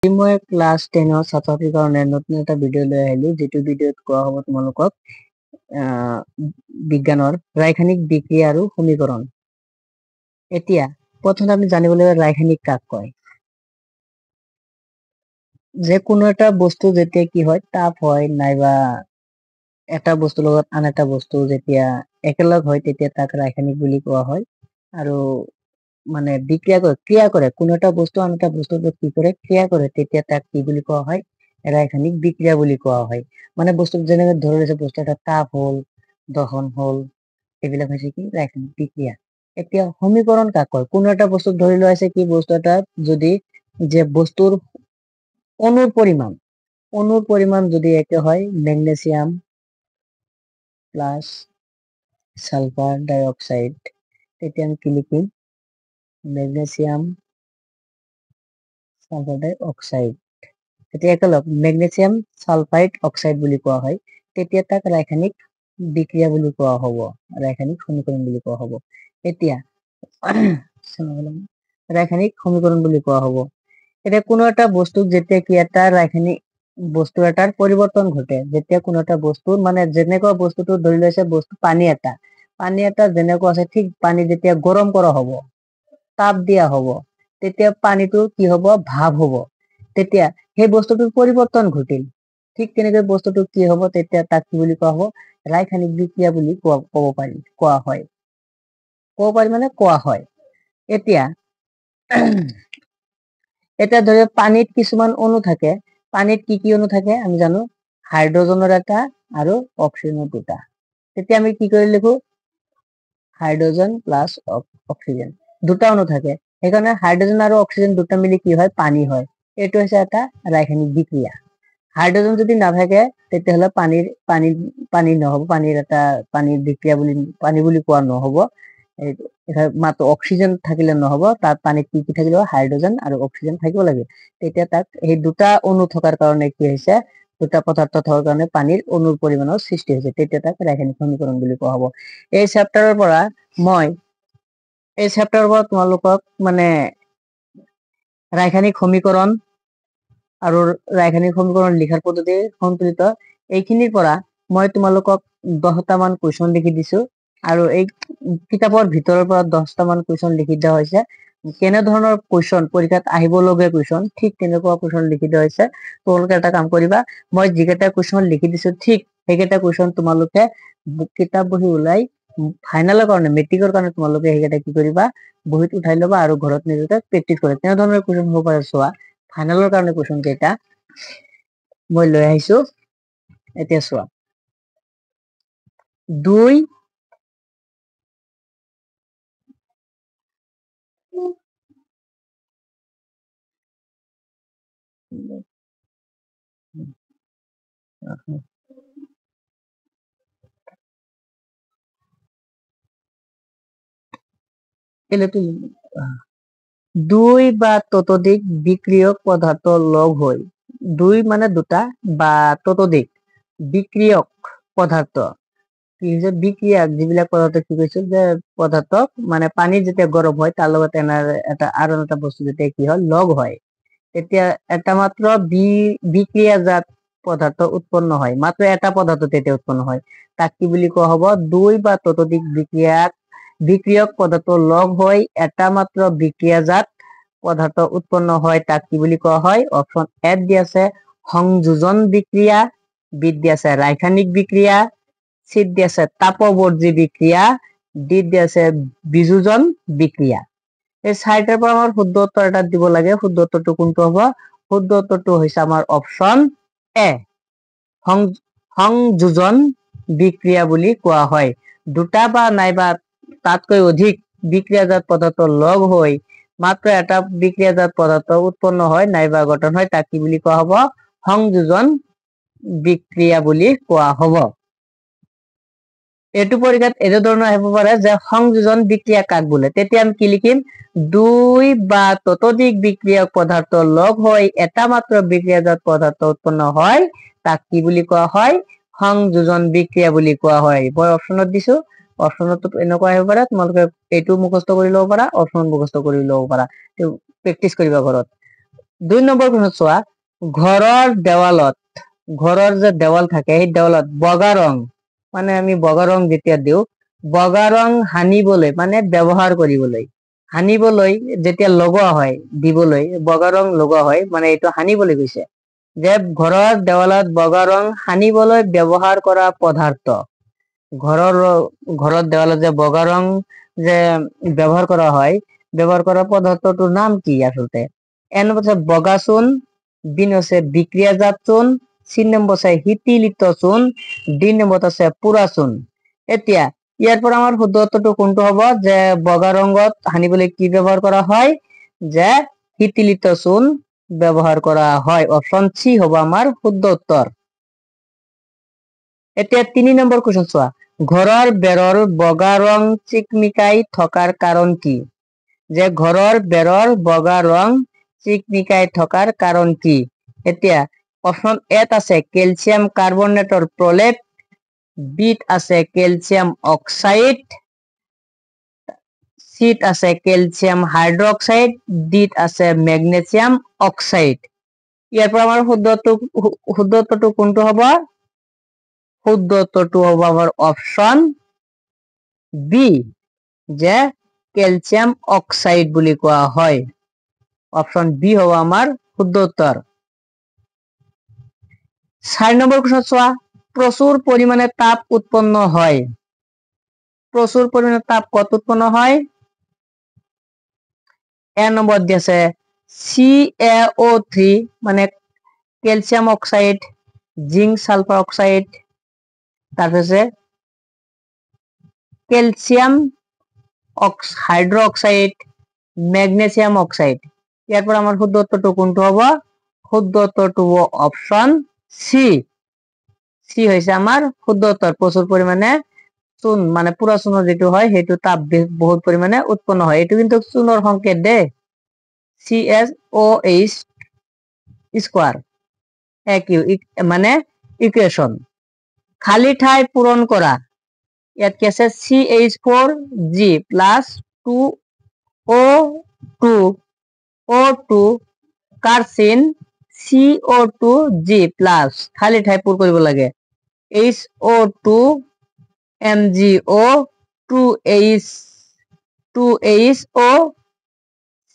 মই ক্লাছ 10 ছাত্ৰ ছাত্ৰীৰ কাৰণে নতুন এটা ভিডিঅ' লৈ আহিলো, যিটো ভিডিঅ'ত কোৱা হ'ব তোমালোকক বিজ্ঞানৰ ৰাসায়নিক বিক্ৰিয়া আৰু সমীকৰণ। এতিয়া প্ৰথমে আমি জানিব লাগিব ৰাসায়নিক কাক কয়। যে কোনো এটা বস্তু যেতিয়া কি হয়, তাপ হয় নাইবা এটা বস্তুৰ লগত আন এটা বস্তু যেতিয়া একেলগ হয় তেতিয়া তাক ৰাসায়নিক বুলি কোৱা হয়। আৰু মানে ক্ৰিয়া কৰে কোনো এটা বস্তু আন এটা বস্তুৰ লগত কি কৰে, ক্ৰিয়া কৰে, তেতিয়া তাক কি বুলি কোৱা হয়, ৰাসায়নিক বিক্ৰিয়া বুলি কোৱা হয়। মানে বস্তু যেনেকে ধৰি লৈছে বস্তু এটা তাপ হল, দহন হল, এইবিলাক হৈছে কি ৰাসায়নিক বিক্ৰিয়া। এতিয়া সমীকৰণ কাক কয়? কোনো এটা বস্তু ধৰি লোৱা আছে কি বস্তু এটা যদি যে বস্তুৰ অনুৰ পৰিমাণ যদি একে হয়, মেগনেছিয়াম প্লাস সালফার ডাই অক্সাইড, তেতিয়া আমি কি লিখিম, মেগনেছিয়াম সালফার ডাই অক্সাইড। এতিয়া একেলগ মেগনেছিয়াম সালফাইড অক্সাইড বুলি কোৱা হয়, তেতিয়া তাক ৰাসায়নিক বিক্ৰিয়া বুলি কোৱা হ'ব, ৰাসায়নিক সমীকৰণ বুলি কোৱা হ'ব। এতিয়া ৰাসায়নিক সমীকৰণ বুলি কোৱা হ'ব। এতিয়া কোনো এটা বস্তু যেতিয়া কি এটা ৰাসায়নিক বস্তু এটাৰ পৰিৱৰ্তন ঘটে, যেতিয়া কোনো এটা বস্তু মানে যেনেকুৱা বস্তুটো ধৰি লৈছে বস্তু পানী এটা যেনেকুৱা আছে, ঠিক পানী যেতিয়া গৰম কৰা হ'ব, তাপ দিয়া হ'ব, তেতিয়া পানীটো কি হ'ব, ভাৱ হ'ব। তেতিয়া সেই বস্তুটোৰ পৰিৱৰ্তন ঘটিল, ঠিক তেনেকৈ বস্তুটো কি হ'ব, তেতিয়া তাক কি বুলি কোৱা হ'ব, ৰাসায়নিক বিক্ৰিয়া বুলি কোৱা হয়। এতিয়া ধৰি পানীত কিছুমান অণু থাকে। পানীত কি কি অণু থাকে আমি জানো, হাইড্ৰজেনৰ এটা আৰু অক্সিজেনৰ দুটা। তেতিয়া আমি কি কৰি লিখো, হাইড্ৰোজেন প্লাস অক্সিজেন, দুটা অণু থাকে, সেইকাৰণে হাইড্ৰোজেন আৰু অক্সিজেন দুটা মিলি কি হয়, পানী হয়। এইটো হৈছে এটা ৰাসায়নিক বিক্ৰিয়া। হাইড্ৰোজেন যদি নাথাকে তেতিয়াহ'লে পানী নহ'ব, পানীৰ বিক্ৰিয়া বুলি পানী বুলি কোৱা নহ'ব। মাত্ৰ অক্সিজেন থাকিলে নহ'ব, তাত পানীত কি কি থাকিব, হাইড্ৰোজেন আৰু অক্সিজেন থাকিব লাগে। তেতিয়া তাক সেই দুটা অণু থকাৰ কাৰণে কি হৈছে, দুটা পদাৰ্থ থকাৰ কাৰণে পানীৰ অণুৰ পৰিমাণৰ সৃষ্টি হৈছে, তেতিয়া তাক ৰাসায়নিক সমীকৰণ বুলি কোৱা হ'ব। এই চেপ্টাৰৰ পৰা তোমালোকক মানে ৰাসায়নিক সমীকৰণ আৰু ৰাসায়নিক সমীকৰণ লিখাৰ পদ্ধতি সন্তুলিত, এইখিনিৰ পৰা মই তোমালোকক 10টা মান কুৱেশ্যন লিখি দিছো, আৰু এই কিতাপৰ ভিতৰৰ পৰা 10টা মান কুৱেশ্যন লিখি দিয়া হৈছে। কেনে ধৰণৰ কুৱেশ্যন পৰীক্ষাত আহিবলগীয়া কুৱেশ্যন, ঠিক তেনেকুৱা কুৱেশ্যন লিখি দিয়া হৈছে। তোমালোকে এটা কাম কৰিবা, মই যিকেইটা কুৱেশ্যন লিখি দিছো ঠিক সেইকেইটা কুৱেশ্যন তোমালোকে কিতাপ বহি ওলাই ফাইনেলৰ কাৰণে, মেট্ৰিকৰ কাৰণে তোমালোকে সেইকেইটা কি কৰিবা, বহীত উঠাই ল'বা আৰু ঘৰত নিজকে প্ৰেক্টিচ কৰিবা। তেনেধৰণৰ কুৱেশ্যন হ'ব পাৰে। চোৱা ফাইনেলৰ কাৰণে কুৱেশ্যন কেইটা মই লৈ আহিছো, এতিয়া চোৱা। 2 দুই বা ততোধিক বিক্রিয়ক পদার্থ লগ হয়, দুই মানে দুটা বা ততোধিক বিক্রিয়ক পদার্থ, কি যে বিক্রিয়া যিবিলাক পদার্থ কি কৈছিল যে পদার্থ মানে পানী যেতিয়া গৰম হয় তাৰ লগত এটা আৰু এটা বস্তু যেতিয়া কি হয়, লগ হয়, তেতিয়া এটা মাত্ৰ বিক্ৰিয়াজাত পদাৰ্থ উৎপন্ন হয়, মাত্ৰ এটা পদাৰ্থ তেতিয়া উৎপন্ন হয়, তাক কি বুলি কোৱা হ'ব, দুই বা ততোধিক বিক্ৰিয়ক পদাৰ্থ লগ হৈ এটা মাত্ৰ বিক্ৰিয়াজাত পদাৰ্থ উৎপন্ন হয়, তাক কি বুলি কোৱা হয়। অপশন এ দি আছে সংযোজন বিক্ৰিয়া, বি দি আছে ৰাসায়নিক বিক্ৰিয়া, চি দি আছে তাপবৰ্জী বিক্ৰিয়া, ডি দি আছে বিযোজন বিক্ৰিয়া। এই চাৰিটাৰ পৰা আমাৰ শুদ্ধ উত্তৰ এটা দিব লাগে। শুদ্ধ উত্তৰটো কোনটো হ'ব? শুদ্ধ উত্তৰটো হৈছে আমাৰ অপশন এ, সংযোজন বিক্ৰিয়া বুলি কোৱা হয়। দুটা বা নাইবা তাতকৈ অধিক বিক্ৰিয়াজাত পদাৰ্থ লগ হৈ মাত্ৰ এটা বিক্ৰিয়াজাত পদাৰ্থ উৎপন্ন হয় নাইবা গঠন হয়, তাক কি বুলি কোৱা হ'ব, সংযোজন বিক্ৰিয়া বুলি কোৱা হ'ব। এইটো পৰীক্ষাত এনে ধৰণৰ আহিব পাৰে যে সংযোজন বিক্ৰিয়া কাক বোলে, তেতিয়া আমি কি লিখিম, দুই বা ততোধিক বিক্ৰিয়ক পদাৰ্থ লগ হৈ এটা মাত্ৰ বিক্ৰিয়াজাত পদাৰ্থ উৎপন্ন হয়, তাক কি বুলি কোৱা হয়, সংযোজন বিক্ৰিয়া বুলি কোৱা হয়। মই অপশনত দিছো, অপশনত এনেকুৱা আহিব পাৰে, তোমালোকে এইটো মুখস্থ কৰি ল'ব পাৰা, অপশন মুখস্থ কৰি ল'ব পাৰা, প্ৰেক্টিচ কৰিবা ঘৰত। 2 নম্বৰ প্ৰশ্ন চোৱা, ঘৰৰ যে দেৱাল থাকে সেই দেৱালত বগা ৰং, মানে আমি বগা ৰং যেতিয়া দিওঁ, বগা ৰং সানিবলৈ মানে ব্যৱহাৰ কৰিবলৈ, সানিবলৈ যেতিয়া লগোৱা হয়, দিবলৈ বগা ৰং লগোৱা হয়, মানে এইটো সানিবলৈ গৈছে, যে ঘৰৰ দেৱালত বগা ৰং সানিবলৈ ব্যৱহাৰ কৰা পদাৰ্থ, ঘৰৰ দেৱালত যে বগা রং যে ব্যবহার করা হয়, ব্যবহার করা পদার্থটোর নাম কি আসলে? এ নম্বর হচ্ছে বগা চুন, বি হচ্ছে বিক্রিয়াজাত চুন, সি নম্বর হচ্ছে হিতিলিত চুন, ডি নম্বর হচ্ছে পুরা চুন। এতিয়া ইয়াৰ পৰা আমাৰ শুদ্ধ উত্তৰটো কোনটো হ'ব, যে বগা ৰঙত সানিবলৈ কি ব্যৱহাৰ কৰা হয়, যে হিতিলিত চুন ব্যৱহাৰ কৰা হয়। অপশন সি হ'ব আমাৰ শুদ্ধ উত্তৰ। এতিয়া 3 নম্বৰ কোৱেশ্চন চোৱা, ঘৰৰ বেৰৰ বগা ৰং চিকমিকাই থকাৰ কাৰণ কি? যে ঘৰৰ বেৰৰ বগা ৰং চিকমিকাই থকাৰ কাৰণ কি? এতিয়া অপশন এত আছে ক্যালসিয়াম কাৰ্বনেটৰ প্ৰলেপ, বিত আছে ক্যালসিয়াম অক্সাইড, সিত আছে ক্যালসিয়াম হাইড্ৰোক্সাইড, ডিত আছে ম্যাগনেসিয়াম অক্সাইড। ইয়াৰ পৰা আমাৰ শুদ্ধ উত্তৰটো কোনটো হ'ব? শুদ্ধ উত্তৰটো হ'ব আমাৰ অপশন বি, যে ক্যালসিয়াম অক্সাইড বুলি কোৱা হয়। অপশন বি হ'ব আমাৰ শুদ্ধ উত্তৰ। 4 নম্বৰ কোৱেশ্চন চোৱা, প্রচুর পরিমাণে তাপ উৎপন্ন হয়, প্রচুর পরিমাণে তাপ কত উৎপন্ন হয়? এ নম্বর দিয়েছে CaO3 মানে calcium oxide, zinc sulphur oxide, তারপর ক্যালসিয়াম হাইড্রোক্সাইড, ম্যাগনেসিয়াম অক্সাইড। এরপর আমার শুদ্ধ উত্তরটো কোনটো হ'ব? শুদ্ধ উত্তৰটো অপশন সি, সি হৈছে আমাৰ শুদ্ধ উত্তৰ। প্ৰচুৰ পৰিমাণে চুন মানে পুৰা চুনৰ যেটো হয় সেইটো তাপ বহুত পৰিমাণে উৎপন্ন হয়। এইটো কিন্তু চুনৰ সংকেত দে, CaOH স্কোয়ার মানে ইকুয়েশন। খালি ঠাই পূরণ করা, ইয়াত কি আছে CH4G plus 2O2 কার্সিন CO2G plus খালি ঠাই পূৰ কৰিব লাগে HO2 MgO 2HO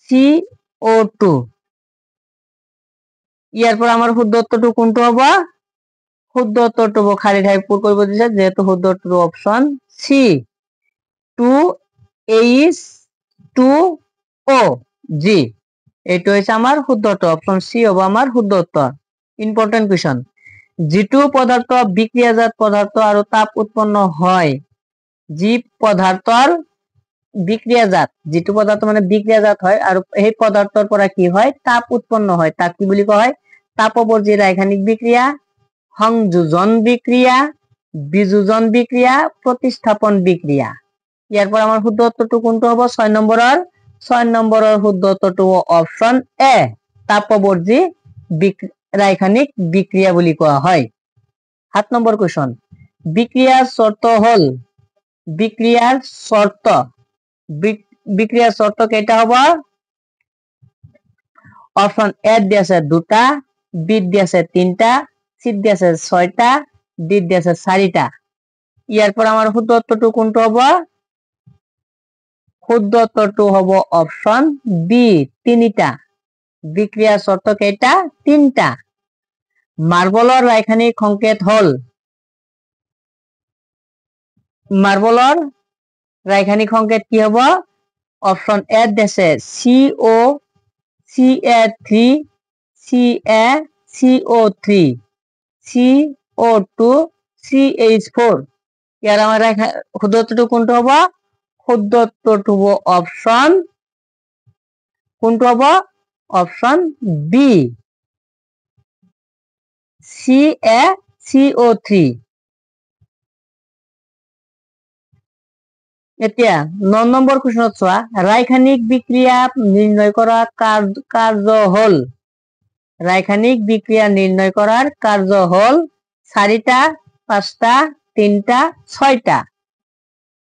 CO2। ইয়াৰ পৰা আমাৰ শুদ্ধ উত্তৰটো কোনটো হ'ব? শুদ্ধ উত্তৰটো খালি ঠাই পূৰ কৰিব দিছে, যেহেতু শুদ্ধ উত্তৰটো অপশন সি 2H2O G। এইটো হৈছে আমাৰ শুদ্ধ উত্তৰ, অপশন সি হ'ব আমাৰ শুদ্ধ উত্তৰ। ইম্পৰ্টেন্ট কুৱেশ্যন, যিটো পদাৰ্থ বিক্ৰিয়াজাত পদাৰ্থ আৰু তাপ উৎপন্ন হয়, যি পদাৰ্থৰ বিক্ৰিয়াজাত, যিটো পদাৰ্থ মানে বিক্ৰিয়াজাত হয় আৰু সেই পদাৰ্থৰ পৰা কি হয়, তাপ উৎপন্ন হয়, তাক কি বুলি কোৱা হয়? তাপবৰ্জী ৰাসায়নিক বিক্ৰিয়া, সংযোজন বিক্ৰিয়া, বিযোজন বিক্ৰিয়া, প্ৰতিস্থাপন বিক্ৰিয়া। ইয়াৰ পৰা আমাৰ শুদ্ধ উত্তৰটো কোনটো হ'ব? 6 নম্বৰৰ শুদ্ধ উত্তৰটো অপশন এ, তাপবৰ্জী ৰাসায়নিক বিক্ৰিয়া বুলি কোৱা হয়। 7 নম্বৰ কুৱেশ্যন, বিক্ৰিয়াৰ শর্ত হল, বিক্রিয়ার শর্ত, বিক্রিয়ার শর্ত কেইটা হ'ব? অপশন এ দিয়া আছে 2টা, বি দিয়া আছে 3টা, সি দিয়া আছে 6টা, ডি দিয়া আছে 4টা। ইয়াৰ পৰা আমাৰ শুদ্ধ উত্তৰটো কোনটো হ'ব? শুদ্ধ উত্তৰটো হ'ব অপশন বি, 3টা। বিক্ৰিয়াৰ শৰ্ত কেইটা? 3টা। মাৰ্বলৰ ৰাসায়নিক সংকেত হল, মাৰ্বলৰ রাসায়নিক সংকেত কি হ'ব? অপশন এ দিছে CaO3 CaCO3 CO2 CH4। ইয়াৰ আমাৰ শুদ্ধ উত্তৰটো কোনটো হ'ব? শুদ্ধ উত্তৰটো হ'ব অপশন কোনটো হ'ব? Option B, CaCO3। এতিয়া 9 নম্বৰ কুৱেশ্যনত চোৱা, ৰাসায়নিক বিক্ৰিয়া নিৰ্ণয় কৰা কাৰ্য হল, ৰাসায়নিক বিক্ৰিয়া নিৰ্ণয় কৰাৰ কাৰ্য হল 4টা, 5টা, 3টা, 6টা।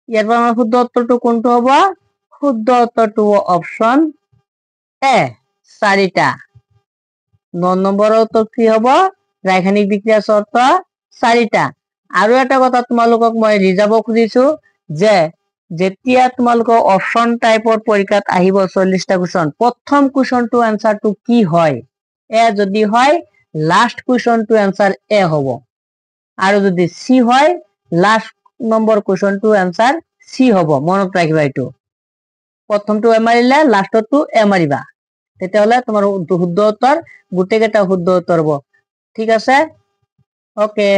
ইয়াৰ পৰা আমাৰ শুদ্ধ উত্তৰটো কোনটো হ'ব? শুদ্ধ উত্তৰটো অপশন এ, 4টা। 9 নম্বৰৰ উত্তৰ কি হ'ব ৰাসায়নিক বিক্ৰিয়া চৰ্ত 4টা। আৰু এটা কথা তোমালোকক মই ৰিজাৰ্ভ খুজিছো যে যেতিয়া তোমালোকৰ অপচন টাইপৰ পৰীক্ষাত আহিব 40টা কুৱেশ্যন, প্ৰথম কুৱেশ্যনটো আনসাৰটো কি হয়? এ যদি হয় লাষ্ট কুৱেশ্যনটো আনসাৰ এ হ'ব, আৰু যদি সি হয় লাষ্ট নম্বৰ কুৱেশ্যনটো আনসাৰ সি হ'ব। মনত ৰাখিবা এইটো, প্ৰথমটো এ মাৰিলে লাষ্টটো এ মাৰিবা, তেতিয়াহ'লে তোমাৰ শুদ্ধ উত্তৰ গোটেইকেইটা শুদ্ধ উত্তৰ হ'ব। ঠিক আছে, ওকে।